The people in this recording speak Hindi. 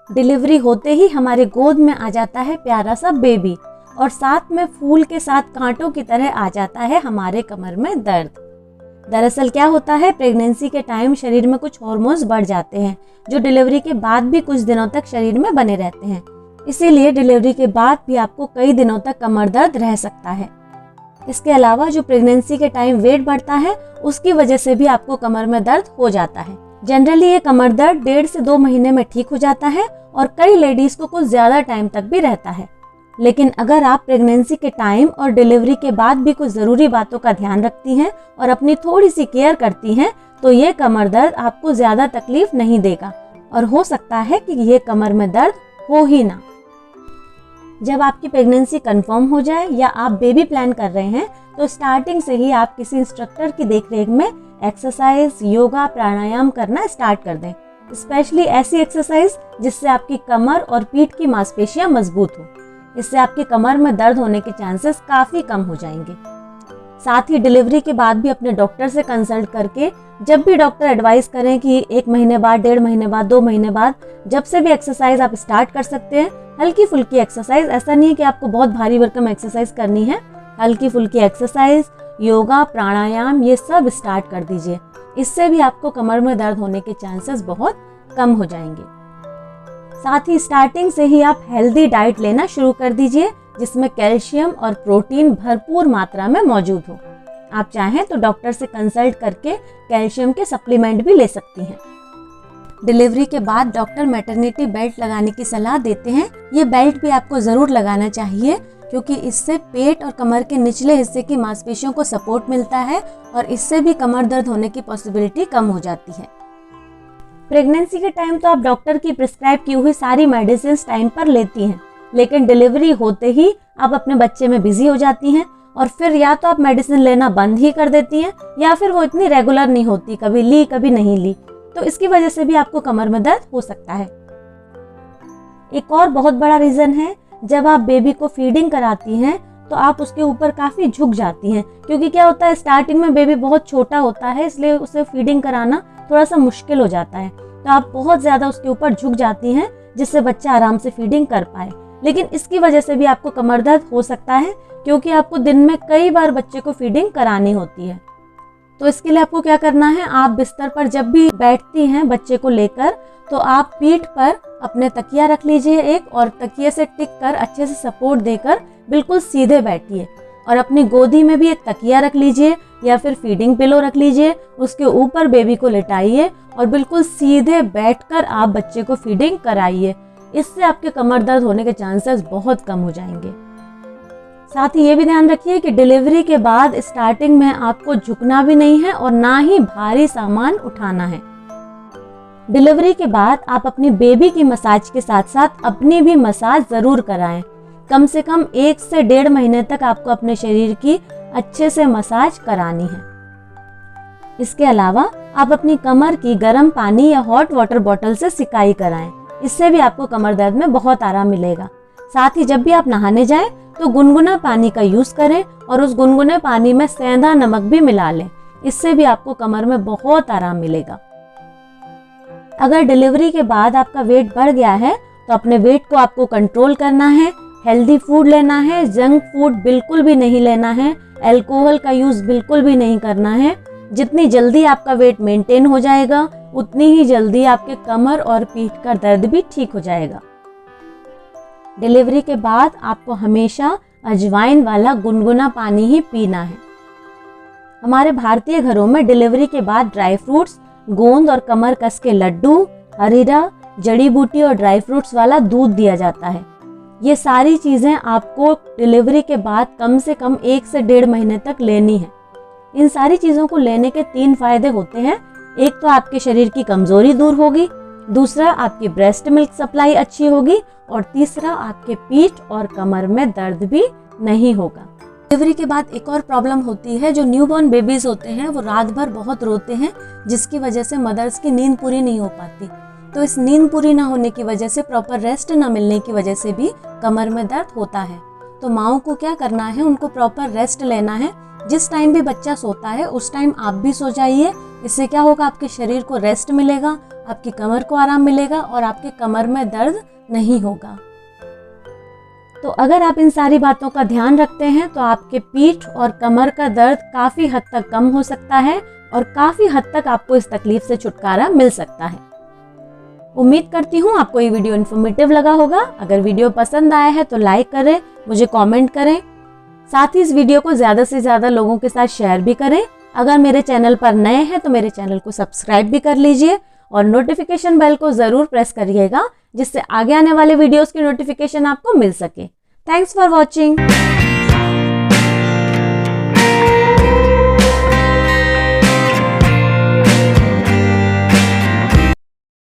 डिलीवरी होते ही हमारे गोद में आ जाता है प्यारा सा बेबी और साथ में फूल के साथ कांटों की तरह आ जाता है हमारे कमर में दर्द। दरअसल क्या होता है, प्रेगनेंसी के टाइम शरीर में कुछ हार्मोन्स बढ़ जाते हैं जो डिलीवरी के बाद भी कुछ दिनों तक शरीर में बने रहते हैं। इसीलिए डिलीवरी के बाद भी आपको कई दिनों तक कमर दर्द रह सकता है। इसके अलावा जो प्रेगनेंसी के टाइम वेट बढ़ता है उसकी वजह से भी आपको कमर में दर्द हो जाता है। जनरली ये कमर दर्द 1.5 से 2 महीने में ठीक हो जाता है और कई लेडीज को कुछ ज्यादा टाइम तक भी रहता है। लेकिन अगर आप प्रेगनेंसी के टाइम और डिलीवरी के बाद भी कुछ ज़रूरी बातों का ध्यान रखती हैं और अपनी थोड़ी सी केयर करती हैं तो ये कमर दर्द आपको ज़्यादा तकलीफ नहीं देगा और हो सकता है कि ये कमर में दर्द हो ही ना। जब आपकी प्रेगनेंसी कंफर्म हो जाए या आप बेबी प्लान कर रहे हैं तो स्टार्टिंग से ही आप किसी इंस्ट्रक्टर की देखरेख में एक्सरसाइज, योगा, प्राणायाम करना स्टार्ट कर दें। स्पेशली ऐसी एक्सरसाइज जिससे आपकी कमर और पीठ की मांसपेशियां मजबूत हो। इससे आपकी कमर में दर्द होने के चांसेस काफ़ी कम हो जाएंगे। साथ ही डिलीवरी के बाद भी अपने डॉक्टर से कंसल्ट करके जब भी डॉक्टर एडवाइस करें कि 1 महीने बाद, 1.5 महीने बाद, 2 महीने बाद, जब से भी एक्सरसाइज आप स्टार्ट कर सकते हैं। हल्की फुल्की एक्सरसाइज, ऐसा नहीं है कि आपको बहुत भारी भरकम एक्सरसाइज करनी है। हल्की फुल्की एक्सरसाइज, योगा, प्राणायाम, ये सब स्टार्ट कर दीजिए। इससे भी आपको कमर में दर्द होने के चांसेस बहुत कम हो जाएंगे। साथ ही स्टार्टिंग से ही आप हेल्दी डाइट लेना शुरू कर दीजिए जिसमें कैल्शियम और प्रोटीन भरपूर मात्रा में मौजूद हो। आप चाहें तो डॉक्टर से कंसल्ट करके कैल्शियम के सप्लीमेंट भी ले सकती हैं। डिलीवरी के बाद डॉक्टर मैटरनिटी बेल्ट लगाने की सलाह देते हैं। ये बेल्ट भी आपको ज़रूर लगाना चाहिए क्योंकि इससे पेट और कमर के निचले हिस्से की मांसपेशियों को सपोर्ट मिलता है और इससे भी कमर दर्द होने की पॉसिबिलिटी कम हो जाती है। प्रेगनेंसी के टाइम तो आप डॉक्टर की प्रिस्क्राइब की हुई सारी मेडिसिन टाइम पर लेती हैं, लेकिन डिलीवरी होते ही आप अपने बच्चे में बिजी हो जाती हैं और फिर या तो आप मेडिसिन लेना बंद ही कर देती हैं या फिर वो इतनी रेगुलर नहीं होती, कभी ली कभी नहीं ली, तो इसकी वजह से भी आपको कमर में दर्द हो सकता है। एक और बहुत बड़ा रीजन है, जब आप बेबी को फीडिंग कराती हैं तो आप उसके ऊपर काफ़ी झुक जाती हैं क्योंकि क्या होता है, स्टार्टिंग में बेबी बहुत छोटा होता है इसलिए उसे फीडिंग कराना थोड़ा सा मुश्किल हो जाता है। तो आप बहुत ज़्यादा उसके ऊपर झुक जाती हैं जिससे बच्चा आराम से फीडिंग कर पाए। लेकिन इसकी वजह से भी आपको कमर दर्द हो सकता है क्योंकि आपको दिन में कई बार बच्चे को फीडिंग करानी होती है। तो इसके लिए आपको क्या करना है, आप बिस्तर पर जब भी बैठती हैं बच्चे को लेकर तो आप पीठ पर अपने तकिया रख लीजिए एक, और तकिए से टिक कर अच्छे से सपोर्ट देकर बिल्कुल सीधे बैठिए और अपनी गोदी में भी एक तकिया रख लीजिए या फिर फीडिंग पिलो रख लीजिए। उसके ऊपर बेबी को लेटाइए और बिल्कुल सीधे बैठकर आप बच्चे को फीडिंग कराइए। इससे आपके कमर दर्द होने के चांसेस बहुत कम हो जाएंगे। साथ ही ये भी ध्यान रखिए कि डिलीवरी के बाद स्टार्टिंग में आपको झुकना भी नहीं है और ना ही भारी सामान उठाना है। डिलीवरी के बाद आप अपनी बेबी की मसाज के साथ साथ अपनी भी मसाज जरूर कराएं। कम से कम 1 से 1.5 महीने तक आपको अपने शरीर की अच्छे से मसाज करानी है। इसके अलावा आप अपनी कमर की गर्म पानी या हॉट वाटर बॉटल से सिकाई कराएं। इससे भी आपको कमर दर्द में बहुत आराम मिलेगा। साथ ही जब भी आप नहाने जाएं तो गुनगुना पानी का यूज करें और उस गुनगुने पानी में सेंधा नमक भी मिला लें। इससे भी आपको कमर में बहुत आराम मिलेगा। अगर डिलीवरी के बाद आपका वेट बढ़ गया है तो अपने वेट को आपको कंट्रोल करना है। हेल्दी फूड लेना है, जंक फूड बिल्कुल भी नहीं लेना है, अल्कोहल का यूज बिल्कुल भी नहीं करना है। जितनी जल्दी आपका वेट मेंटेन हो जाएगा उतनी ही जल्दी आपके कमर और पीठ का दर्द भी ठीक हो जाएगा। डिलीवरी के बाद आपको हमेशा अजवाइन वाला गुनगुना पानी ही पीना है। हमारे भारतीय घरों में डिलीवरी के बाद ड्राई फ्रूट्स, गोंद और कमर कस के लड्डू, हरीरा, जड़ी बूटी और ड्राई फ्रूट्स वाला दूध दिया जाता है। ये सारी चीज़ें आपको डिलीवरी के बाद कम से कम 1 से 1.5 महीने तक लेनी है। इन सारी चीज़ों को लेने के 3 फायदे होते हैं। एक तो आपके शरीर की कमजोरी दूर होगी, दूसरा आपकी ब्रेस्ट मिल्क सप्लाई अच्छी होगी और तीसरा आपके पीठ और कमर में दर्द भी नहीं होगा। डिलीवरी के बाद एक और प्रॉब्लम होती है, जो न्यूबॉर्न बेबीज होते हैं वो रात भर बहुत रोते हैं जिसकी वजह से मदर्स की नींद पूरी नहीं हो पाती। तो इस नींद पूरी ना होने की वजह से, प्रॉपर रेस्ट ना मिलने की वजह से भी कमर में दर्द होता है। तो माओं को क्या करना है, उनको प्रॉपर रेस्ट लेना है जिस टाइम भी बच्चा सोता है उस टाइम आप भी सो जाइए। इससे क्या होगा, आपके शरीर को रेस्ट मिलेगा, आपकी कमर को आराम मिलेगा और आपके कमर में दर्द नहीं होगा। तो अगर आप इन सारी बातों का ध्यान रखते हैं तो आपके पीठ और कमर का दर्द काफ़ी हद तक कम हो सकता है और काफ़ी हद तक आपको इस तकलीफ से छुटकारा मिल सकता है। उम्मीद करती हूँ आपको ये वीडियो इन्फॉर्मेटिव लगा होगा। अगर वीडियो पसंद आया है तो लाइक करें, मुझे कमेंट करें, साथ ही इस वीडियो को ज़्यादा से ज़्यादा लोगों के साथ शेयर भी करें। अगर मेरे चैनल पर नए हैं तो मेरे चैनल को सब्सक्राइब भी कर लीजिए और नोटिफिकेशन बेल को ज़रूर प्रेस करिएगा, जिससे आगे आने वाले वीडियोस की नोटिफिकेशन आपको मिल सके। Thanks for watching.